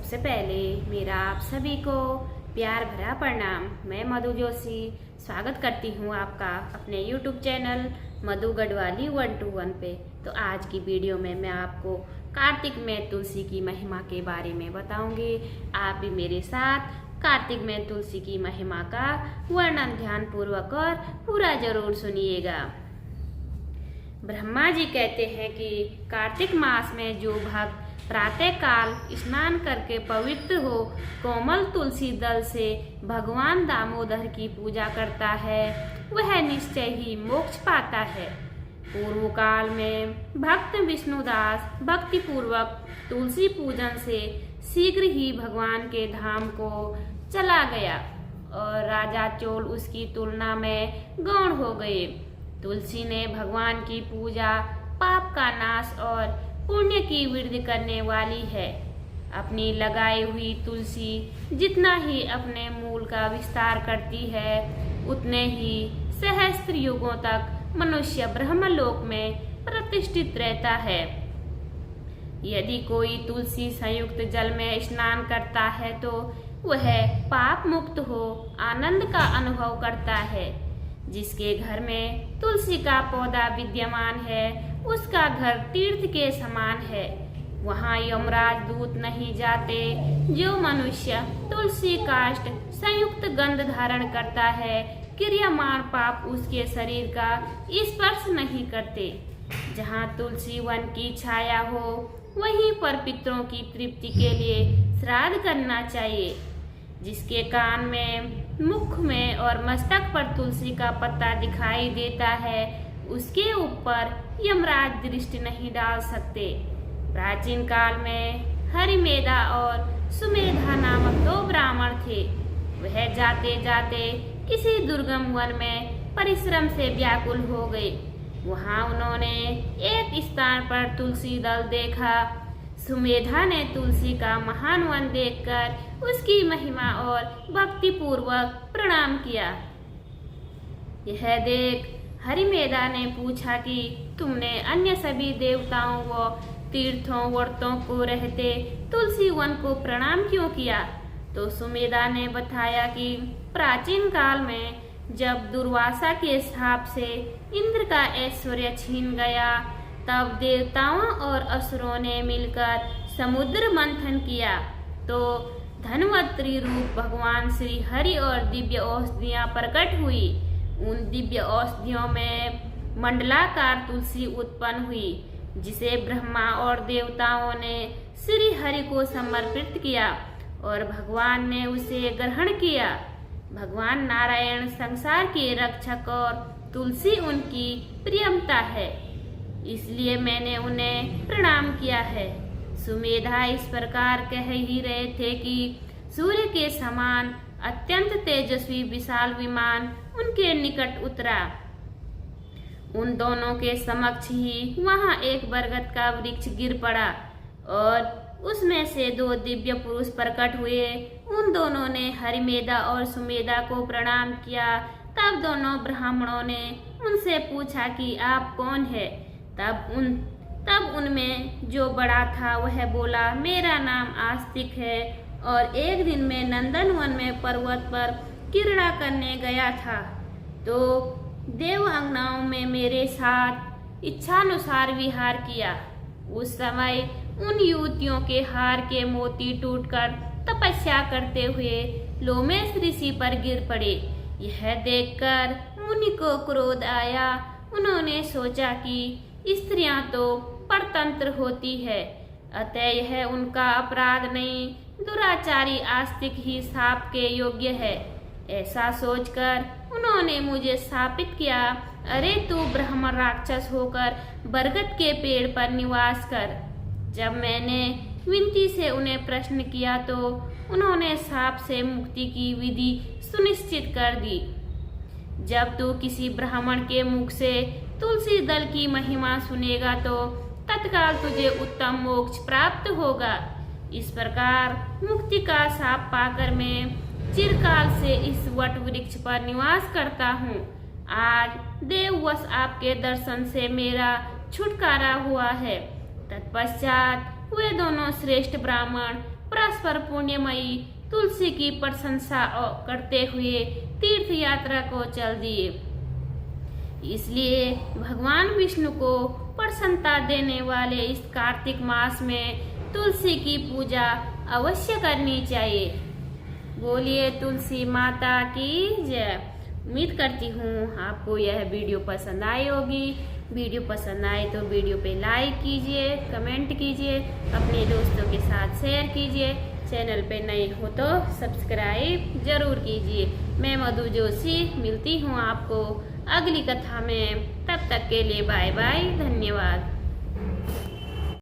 सबसे पहले मेरा आप सभी को प्यार भरा प्रणाम। मैं मधु जोशी स्वागत करती हूँ आपका अपने YouTube चैनल मधु गढ़वाली 121 पे। तो आज की वीडियो में मैं आपको कार्तिक में तुलसी की महिमा के बारे में बताऊंगी। आप भी मेरे साथ कार्तिक में तुलसी की महिमा का वर्णन ध्यान पूर्वक और पूरा जरूर सुनिएगा। ब्रह्मा जी कहते हैं कि कार्तिक मास में जो भक्त प्रातः काल स्नान करके पवित्र हो कोमल तुलसी दल से भगवान दामोदर की पूजा करता है वह निश्चय ही मोक्ष पाता है। पूर्व काल में भक्त विष्णुदास भक्ति पूर्वक तुलसी पूजन से शीघ्र ही भगवान के धाम को चला गया और राजा चोल उसकी तुलना में गौण हो गए। तुलसी ने भगवान की पूजा पाप का नाश और पुण्य की वृद्धि करने वाली है। अपनी लगाई हुई तुलसी जितना ही अपने मूल का विस्तार करती है उतने ही सहस्त्र युगों तक मनुष्य ब्रह्मलोक में प्रतिष्ठित रहता है। यदि कोई तुलसी संयुक्त जल में स्नान करता है तो वह पाप मुक्त हो आनंद का अनुभव करता है। जिसके घर में तुलसी का पौधा विद्यमान है उसका घर तीर्थ के समान है। वहाँ यमराज दूत नहीं जाते। जो मनुष्य तुलसी काष्ठ संयुक्त गंध धारण करता है क्रियामान पाप उसके शरीर का स्पर्श नहीं करते। जहाँ तुलसी वन की छाया हो वहीं पर पितरों की तृप्ति के लिए श्राद्ध करना चाहिए। जिसके कान में मुख में और मस्तक पर तुलसी का पत्ता दिखाई देता है उसके ऊपर यमराज दृष्टि नहीं डाल सकते। प्राचीन काल में हरिमेधा और सुमेधा नामक दो ब्राह्मण थे। वह जाते जाते किसी दुर्गम वन में परिश्रम से व्याकुल हो गए। वहां उन्होंने एक स्थान पर तुलसी दल देखा। सुमेधा ने तुलसी का महान वन देखकर उसकी महिमा और भक्ति पूर्वक प्रणाम किया। यह देख हरिमेधा ने पूछा कि तुमने अन्य सभी देवताओं व तीर्थों व्रतों को रहते तुलसी वन को प्रणाम क्यों किया? तो सुमेधा ने बताया कि प्राचीन काल में जब दुर्वासा के श्राप से इंद्र का ऐश्वर्य छीन गया तब देवताओं और असुरों ने मिलकर समुद्र मंथन किया तो धनवंतरी रूप भगवान श्री हरि और दिव्य औषधियां प्रकट हुई। उन दिव्य औषधियों में मंडलाकार तुलसी उत्पन्न हुई जिसे ब्रह्मा और देवताओं ने श्री हरि को समर्पित किया और भगवान ने उसे ग्रहण किया। भगवान नारायण संसार के रक्षक और तुलसी उनकी प्रियमता है इसलिए मैंने उन्हें प्रणाम किया है। सुमेधा इस प्रकार कह ही रहे थे कि सूर्य के समान अत्यंत तेजस्वी विशाल विमान उनके निकट उतरा। उन दोनों के समक्ष ही वहां एक बरगद का वृक्ष गिर पड़ा और उसमें से दो दिव्य पुरुष प्रकट हुए। उन दोनों ने हरिमेधा और सुमेधा को प्रणाम किया। तब दोनों ब्राह्मणों ने उनसे पूछा कि आप कौन है? तब उनमें जो बड़ा था वह बोला मेरा नाम आस्तिक है और एक दिन मैं नंदनवन में पर्वत पर क्रीड़ा करने गया था तो देवांगनाओं में मेरे साथ इच्छानुसार विहार किया। उस समय उन युवतियों के हार के मोती टूटकर तपस्या करते हुए लोमेश ऋषि पर गिर पड़े। यह देखकर मुनि को क्रोध आया। उन्होंने सोचा कि स्त्रियां तो परतंत्र होती है अतः यह उनका अपराध नहीं दुराचारी आस्तिक ही शाप के योग्य है। ऐसा सोचकर उन्होंने मुझे शापित किया। अरे तू ब्राह्मण राक्षस होकर बरगद के पेड़ पर निवास कर। जब मैंने विनती से उन्हें प्रश्न किया तो उन्होंने शाप से मुक्ति की विधि सुनिश्चित कर दी। जब तू किसी ब्राह्मण के मुख से तुलसी दल की महिमा सुनेगा तो तत्काल तुझे उत्तम मोक्ष प्राप्त होगा। इस प्रकार मुक्ति का शाप पाकर मैं चिरकाल से इस वट वृक्ष पर निवास करता हूँ। आज देववश आपके दर्शन से मेरा छुटकारा हुआ है। तत्पश्चात वे दोनों श्रेष्ठ ब्राह्मण परस्पर पुण्यमयी तुलसी की प्रशंसा करते हुए तीर्थ यात्रा को चल दिए। इसलिए भगवान विष्णु को प्रसन्नता देने वाले इस कार्तिक मास में तुलसी की पूजा अवश्य करनी चाहिए। बोलिए तुलसी माता की जय। उम्मीद करती हूँ आपको यह वीडियो पसंद आई होगी। वीडियो पसंद आए तो वीडियो पे लाइक कीजिए, कमेंट कीजिए, अपने दोस्तों के साथ शेयर कीजिए। चैनल पे नए हो तो सब्सक्राइब जरूर कीजिए। मैं मधु जोशी मिलती हूँ आपको अगली कथा में। तब तक के लिए बाय बाय, धन्यवाद।